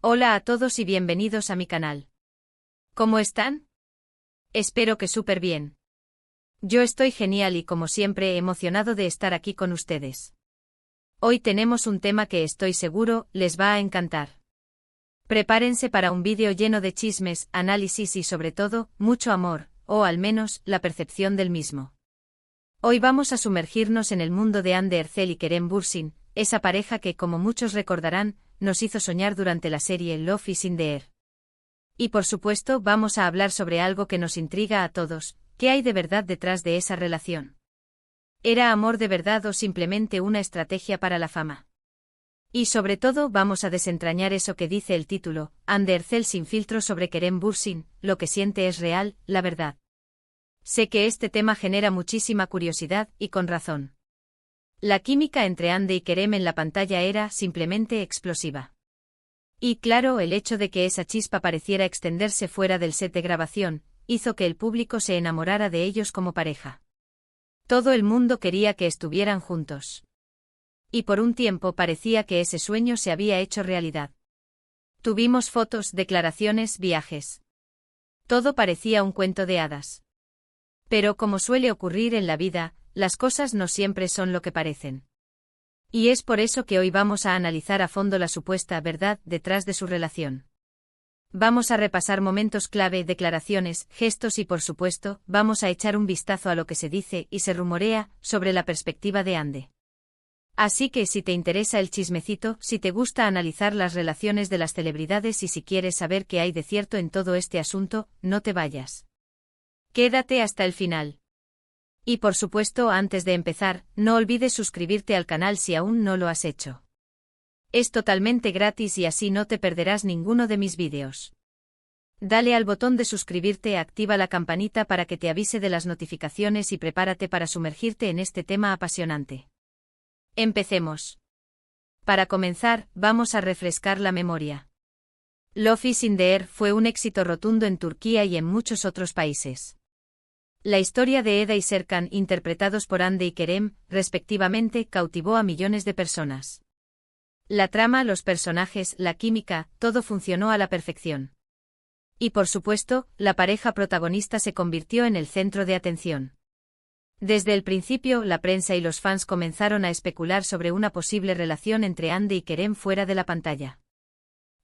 Hola a todos y bienvenidos a mi canal. ¿Cómo están? Espero que súper bien. Yo estoy genial y como siempre emocionado de estar aquí con ustedes. Hoy tenemos un tema que estoy seguro les va a encantar. Prepárense para un vídeo lleno de chismes, análisis y sobre todo, mucho amor, o al menos, la percepción del mismo. Hoy vamos a sumergirnos en el mundo de Hande Erçel y Kerem Bürsin, esa pareja que, como muchos recordarán, nos hizo soñar durante la serie Love is in the Air. Y por supuesto vamos a hablar sobre algo que nos intriga a todos, ¿qué hay de verdad detrás de esa relación? ¿Era amor de verdad o simplemente una estrategia para la fama? Y sobre todo vamos a desentrañar eso que dice el título, Hande Erçel sin filtro sobre Kerem Bürsin, lo que siente es real, la verdad. Sé que este tema genera muchísima curiosidad, y con razón. La química entre Hande y Kerem en la pantalla era simplemente explosiva. Y claro, el hecho de que esa chispa pareciera extenderse fuera del set de grabación, hizo que el público se enamorara de ellos como pareja. Todo el mundo quería que estuvieran juntos. Y por un tiempo parecía que ese sueño se había hecho realidad. Tuvimos fotos, declaraciones, viajes. Todo parecía un cuento de hadas. Pero como suele ocurrir en la vida, las cosas no siempre son lo que parecen. Y es por eso que hoy vamos a analizar a fondo la supuesta verdad detrás de su relación. Vamos a repasar momentos clave, declaraciones, gestos y por supuesto, vamos a echar un vistazo a lo que se dice y se rumorea sobre la perspectiva de Hande. Así que si te interesa el chismecito, si te gusta analizar las relaciones de las celebridades y si quieres saber qué hay de cierto en todo este asunto, no te vayas. Quédate hasta el final. Y por supuesto, antes de empezar, no olvides suscribirte al canal si aún no lo has hecho. Es totalmente gratis y así no te perderás ninguno de mis vídeos. Dale al botón de suscribirte, activa la campanita para que te avise de las notificaciones y prepárate para sumergirte en este tema apasionante. Empecemos. Para comenzar, vamos a refrescar la memoria. Love is in the Air fue un éxito rotundo en Turquía y en muchos otros países. La historia de Eda y Serkan, interpretados por Hande y Kerem, respectivamente, cautivó a millones de personas. La trama, los personajes, la química, todo funcionó a la perfección. Y por supuesto, la pareja protagonista se convirtió en el centro de atención. Desde el principio, la prensa y los fans comenzaron a especular sobre una posible relación entre Hande y Kerem fuera de la pantalla.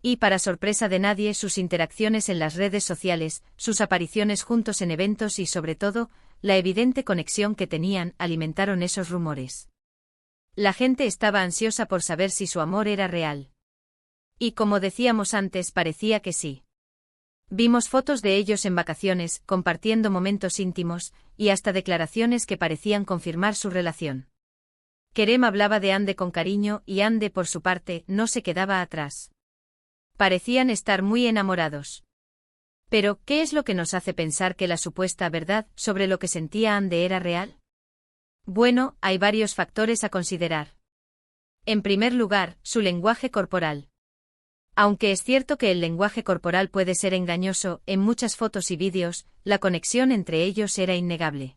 Y para sorpresa de nadie, sus interacciones en las redes sociales, sus apariciones juntos en eventos y sobre todo, la evidente conexión que tenían, alimentaron esos rumores. La gente estaba ansiosa por saber si su amor era real. Y como decíamos antes, parecía que sí. Vimos fotos de ellos en vacaciones, compartiendo momentos íntimos, y hasta declaraciones que parecían confirmar su relación. Kerem hablaba de Hande con cariño y Hande, por su parte, no se quedaba atrás. Parecían estar muy enamorados. Pero, ¿qué es lo que nos hace pensar que la supuesta verdad sobre lo que sentía Hande era real? Bueno, hay varios factores a considerar. En primer lugar, su lenguaje corporal. Aunque es cierto que el lenguaje corporal puede ser engañoso, en muchas fotos y vídeos, la conexión entre ellos era innegable.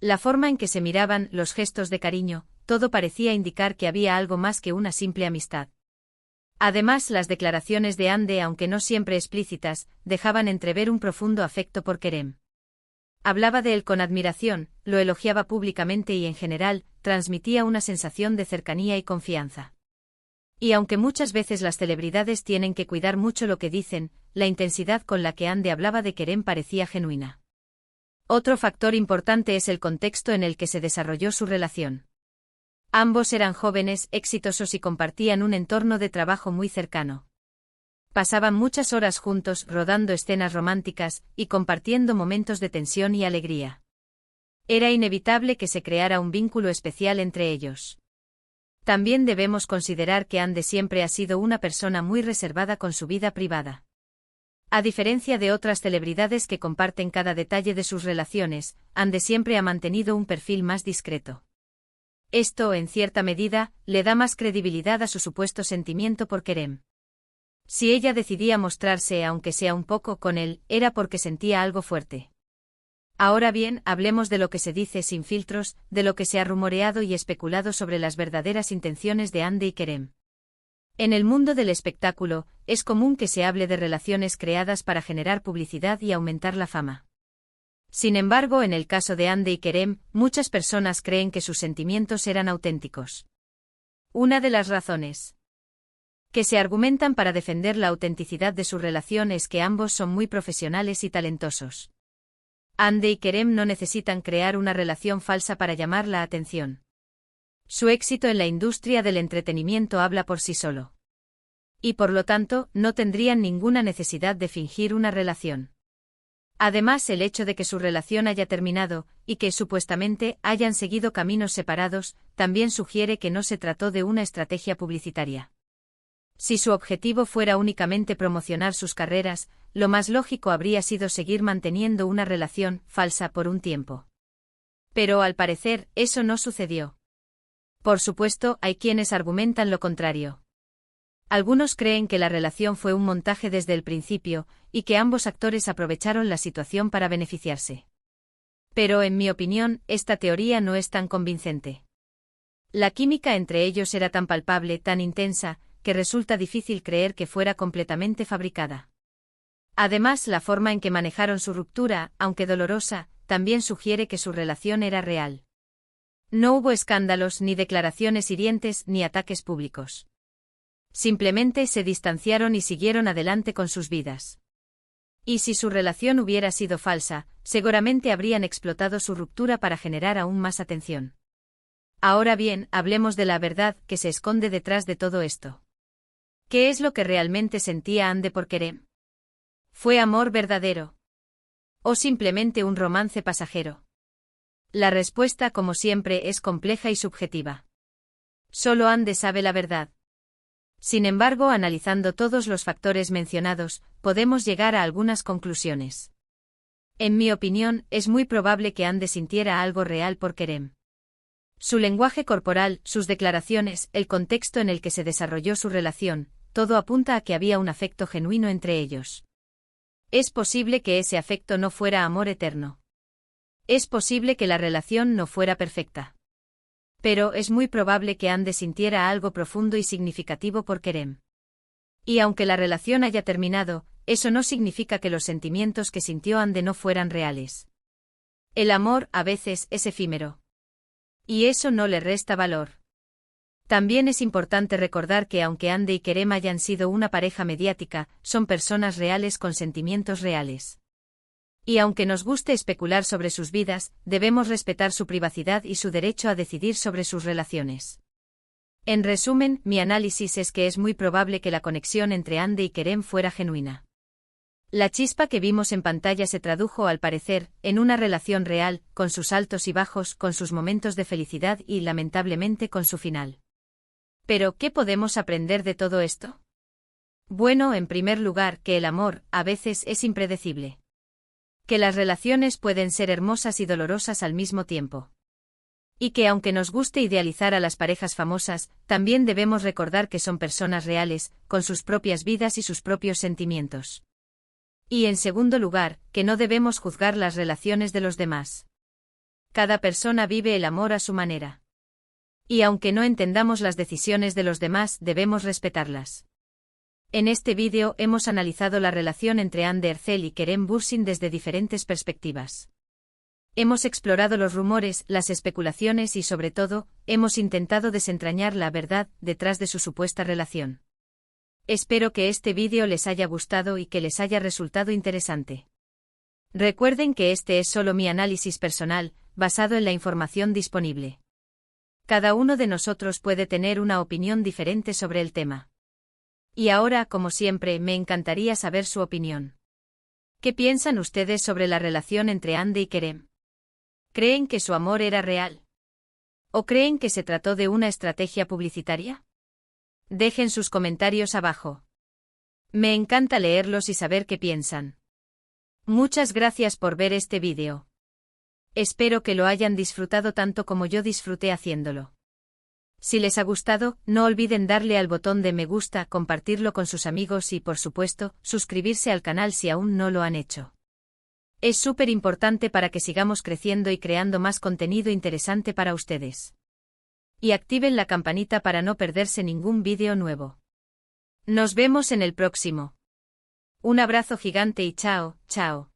La forma en que se miraban, los gestos de cariño, todo parecía indicar que había algo más que una simple amistad. Además, las declaraciones de Hande, aunque no siempre explícitas, dejaban entrever un profundo afecto por Kerem. Hablaba de él con admiración, lo elogiaba públicamente y en general, transmitía una sensación de cercanía y confianza. Y aunque muchas veces las celebridades tienen que cuidar mucho lo que dicen, la intensidad con la que Hande hablaba de Kerem parecía genuina. Otro factor importante es el contexto en el que se desarrolló su relación. Ambos eran jóvenes, exitosos y compartían un entorno de trabajo muy cercano. Pasaban muchas horas juntos, rodando escenas románticas, y compartiendo momentos de tensión y alegría. Era inevitable que se creara un vínculo especial entre ellos. También debemos considerar que Hande siempre ha sido una persona muy reservada con su vida privada. A diferencia de otras celebridades que comparten cada detalle de sus relaciones, Hande siempre ha mantenido un perfil más discreto. Esto, en cierta medida, le da más credibilidad a su supuesto sentimiento por Kerem. Si ella decidía mostrarse, aunque sea un poco, con él, era porque sentía algo fuerte. Ahora bien, hablemos de lo que se dice sin filtros, de lo que se ha rumoreado y especulado sobre las verdaderas intenciones de Hande y Kerem. En el mundo del espectáculo, es común que se hable de relaciones creadas para generar publicidad y aumentar la fama. Sin embargo, en el caso de Hande y Kerem, muchas personas creen que sus sentimientos eran auténticos. Una de las razones que se argumentan para defender la autenticidad de su relación es que ambos son muy profesionales y talentosos. Hande y Kerem no necesitan crear una relación falsa para llamar la atención. Su éxito en la industria del entretenimiento habla por sí solo. Y por lo tanto, no tendrían ninguna necesidad de fingir una relación. Además, el hecho de que su relación haya terminado, y que supuestamente hayan seguido caminos separados, también sugiere que no se trató de una estrategia publicitaria. Si su objetivo fuera únicamente promocionar sus carreras, lo más lógico habría sido seguir manteniendo una relación falsa por un tiempo. Pero al parecer, eso no sucedió. Por supuesto, hay quienes argumentan lo contrario. Algunos creen que la relación fue un montaje desde el principio, y que ambos actores aprovecharon la situación para beneficiarse. Pero en mi opinión, esta teoría no es tan convincente. La química entre ellos era tan palpable, tan intensa, que resulta difícil creer que fuera completamente fabricada. Además, la forma en que manejaron su ruptura, aunque dolorosa, también sugiere que su relación era real. No hubo escándalos, ni declaraciones hirientes, ni ataques públicos. Simplemente se distanciaron y siguieron adelante con sus vidas. Y si su relación hubiera sido falsa, seguramente habrían explotado su ruptura para generar aún más atención. Ahora bien, hablemos de la verdad que se esconde detrás de todo esto. ¿Qué es lo que realmente sentía Hande por Kerem? ¿Fue amor verdadero? ¿O simplemente un romance pasajero? La respuesta, como siempre, es compleja y subjetiva. Solo Hande sabe la verdad. Sin embargo, analizando todos los factores mencionados, podemos llegar a algunas conclusiones. En mi opinión, es muy probable que Hande sintiera algo real por Kerem. Su lenguaje corporal, sus declaraciones, el contexto en el que se desarrolló su relación, todo apunta a que había un afecto genuino entre ellos. Es posible que ese afecto no fuera amor eterno. Es posible que la relación no fuera perfecta. Pero es muy probable que Hande sintiera algo profundo y significativo por Kerem. Y aunque la relación haya terminado, eso no significa que los sentimientos que sintió Hande no fueran reales. El amor, a veces, es efímero. Y eso no le resta valor. También es importante recordar que aunque Hande y Kerem hayan sido una pareja mediática, son personas reales con sentimientos reales. Y aunque nos guste especular sobre sus vidas, debemos respetar su privacidad y su derecho a decidir sobre sus relaciones. En resumen, mi análisis es que es muy probable que la conexión entre Hande y Kerem fuera genuina. La chispa que vimos en pantalla se tradujo, al parecer, en una relación real, con sus altos y bajos, con sus momentos de felicidad y, lamentablemente, con su final. Pero, ¿qué podemos aprender de todo esto? Bueno, en primer lugar, que el amor, a veces, es impredecible. Que las relaciones pueden ser hermosas y dolorosas al mismo tiempo. Y que aunque nos guste idealizar a las parejas famosas, también debemos recordar que son personas reales, con sus propias vidas y sus propios sentimientos. Y en segundo lugar, que no debemos juzgar las relaciones de los demás. Cada persona vive el amor a su manera. Y aunque no entendamos las decisiones de los demás, debemos respetarlas. En este vídeo hemos analizado la relación entre Hande Erçel y Kerem Bürsin desde diferentes perspectivas. Hemos explorado los rumores, las especulaciones y, sobre todo, hemos intentado desentrañar la verdad detrás de su supuesta relación. Espero que este vídeo les haya gustado y que les haya resultado interesante. Recuerden que este es solo mi análisis personal, basado en la información disponible. Cada uno de nosotros puede tener una opinión diferente sobre el tema. Y ahora, como siempre, me encantaría saber su opinión. ¿Qué piensan ustedes sobre la relación entre Hande y Kerem? ¿Creen que su amor era real? ¿O creen que se trató de una estrategia publicitaria? Dejen sus comentarios abajo. Me encanta leerlos y saber qué piensan. Muchas gracias por ver este vídeo. Espero que lo hayan disfrutado tanto como yo disfruté haciéndolo. Si les ha gustado, no olviden darle al botón de me gusta, compartirlo con sus amigos y, por supuesto, suscribirse al canal si aún no lo han hecho. Es súper importante para que sigamos creciendo y creando más contenido interesante para ustedes. Y activen la campanita para no perderse ningún vídeo nuevo. Nos vemos en el próximo. Un abrazo gigante y chao, chao.